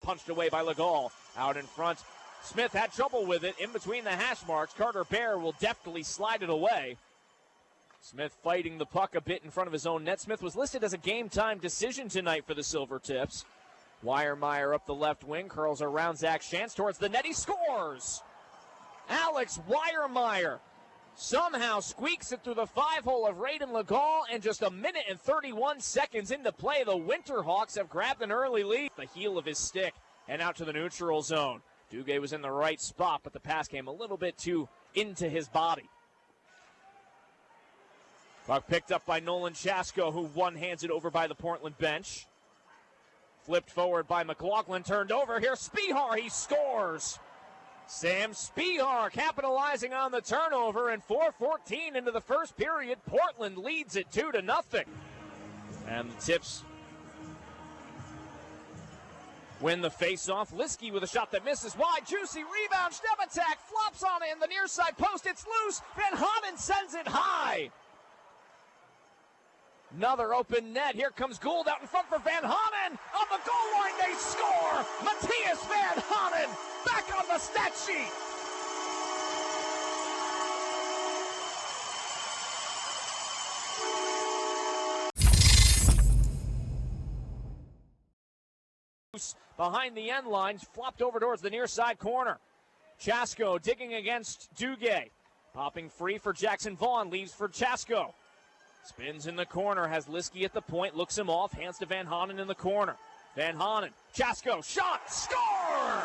punched away by Legal. Out in front, Smith had trouble with it in between the hash marks. Carter Bear will deftly slide it away. Smith fighting the puck a bit in front of his own net. Smith was listed as a game-time decision tonight for the Silvertips. Weiermeyer up the left wing, curls around Zach Shantz towards the net. He scores! Alex Weiermeyer somehow squeaks it through the 5-hole of Raiden Legal, and just a minute and 31 seconds into play, the Winterhawks have grabbed an early lead. The heel of his stick and out to the neutral zone. Duguay was in the right spot, but the pass came a little bit too into his body. Puck picked up by Nolan Chasko, who one-hands it over by the Portland bench. Flipped forward by McLaughlin, turned over. Here's Spihar, he scores! Sam Spihar capitalizing on the turnover, and 4:14 into the first period, Portland leads it 2-0. And the Tips win the face-off. Liskey with a shot that misses wide. Juicy rebound. Stepatak flops on it in the near side post. It's loose. Van Hanen sends it high. Another open net. Here comes Gould out in front for Van Hanen. On the goal line, they score. Matthias Van Hanen back on the stat sheet. Behind the end lines, flopped over towards the near side corner. Chasko digging against Duguay. Popping free for Jackson Vaughn, leaves for Chasko. Spins in the corner, has Liskey at the point, looks him off, hands to Van Hanen in the corner. Van Hanen, Chasko, shot, score!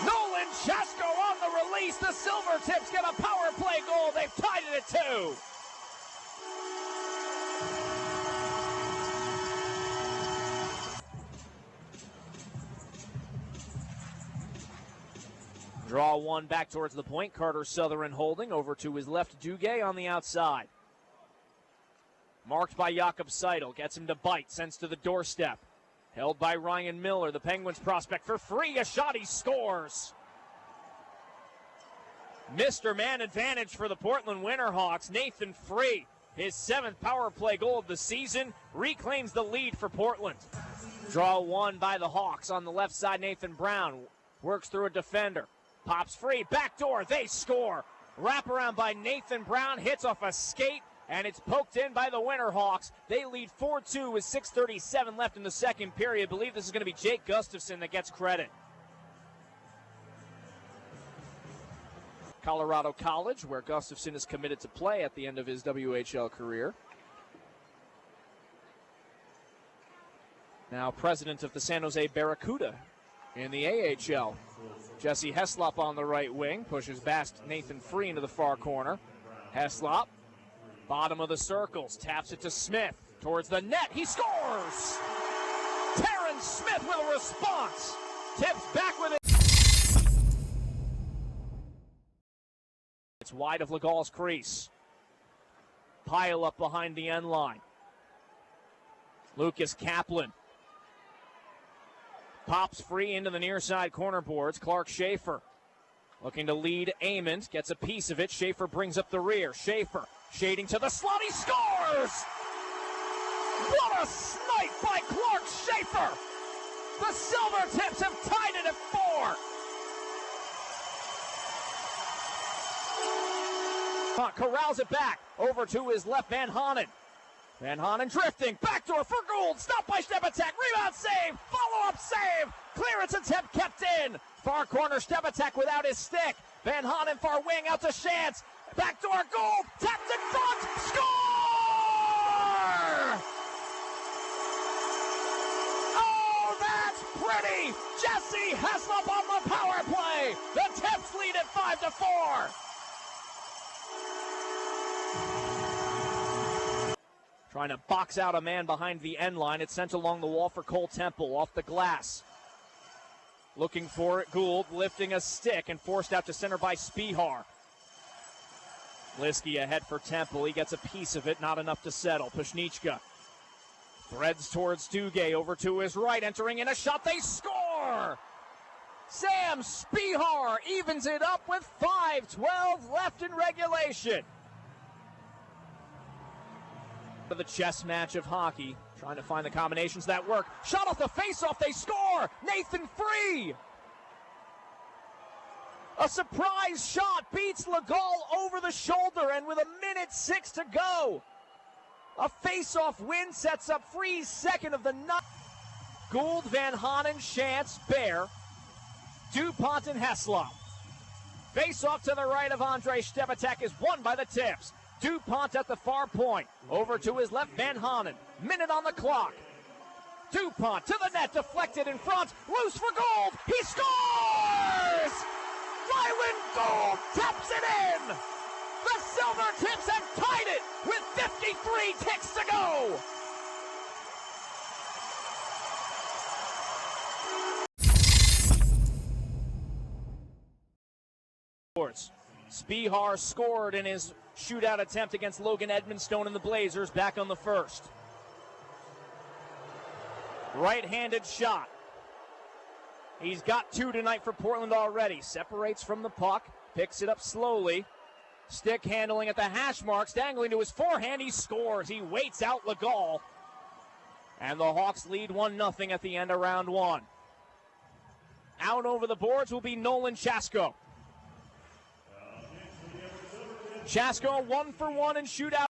Nolan Chasko on the release. The Silvertips get a power play goal. They've tied it at 2. Draw one back towards the point. Carter Southern holding over to his left. Duguay on the outside. Marked by Jakob Seidel. Gets him to bite. Sends to the doorstep. Held by Ryan Miller. The Penguins prospect for free. A shot. He scores. Mr. Man advantage for the Portland Winterhawks. Nathan Free, his 7th power play goal of the season, reclaims the lead for Portland. Draw one by the Hawks. On the left side, Nathan Brown works through a defender. Pops free, backdoor, they score. Wraparound by Nathan Brown, hits off a skate, and it's poked in by the Winterhawks. They lead 4-2 with 6:37 left in the second period. I believe this is going to be Jake Gustafson that gets credit. Colorado College, where Gustafson is committed to play at the end of his WHL career. Now president of the San Jose Barracuda in the AHL. Jesse Heslop on the right wing, pushes past Nathan Free into the far corner. Heslop, bottom of the circles, taps it to Smith, towards the net, he scores! Terrence Smith with a response, tips back with it. It's wide of Legal's crease. Pile up behind the end line. Lucas Kaplan pops free into the near side corner boards. Clark Schaefer looking to lead Amond. Gets a piece of it. Schaefer brings up the rear. Schaefer shading to the slot. He scores! What a snipe by Clark Schaefer! The Silvertips have tied it at 4. Corrals it back over to his left, Van Hanen. Van Hanen drifting, backdoor for Gould, stopped by Stepatak, rebound save, follow-up save, clearance attempt kept in. Far corner, Stepatak without his stick. Van Hanen far wing out to Shantz, backdoor Gould, tapped in front, score! Oh, that's pretty! Jesse Heslop on the power play. The Tips lead at 5-4. Trying to box out a man behind the end line. It's sent along the wall for Cole Temple, off the glass. Looking for it, Gould lifting a stick and forced out to center by Spihar. Liskey ahead for Temple. He gets a piece of it, not enough to settle. Pushnichka threads towards Duguay, over to his right, entering in a shot. They score! Sam Spihar evens it up with 5:12 left in regulation. The chess match of hockey. Trying to find the combinations that work. Shot off the faceoff, they score! Nathan Free! A surprise shot beats Legault over the shoulder, and with 1:06 to go, a face-off win sets up Free's second of the night. Gould, Van Hanen, Chance, Bear, DuPont, and Heslop. Face-off to the right of Andrei Stepatek is won by the Tips. DuPont at the far point. Over to his left, Van Hanen. Minute on the clock. DuPont to the net, deflected in front. Loose for Gould. He scores! Ryland Gould taps it in! The Silvertips have tied it with 53 ticks to go! Spihar scored in his shootout attempt against Logan Edmonstone and the Blazers back on the first. Right-handed shot. He's got 2 tonight for Portland already. Separates from the puck, picks it up slowly. Stick handling at the hash marks, dangling to his forehand. He scores. He waits out Legault. And the Hawks lead 1-0 at the end of round 1. Out over the boards will be Nolan Chasko. Chasko 1 for 1 in shootout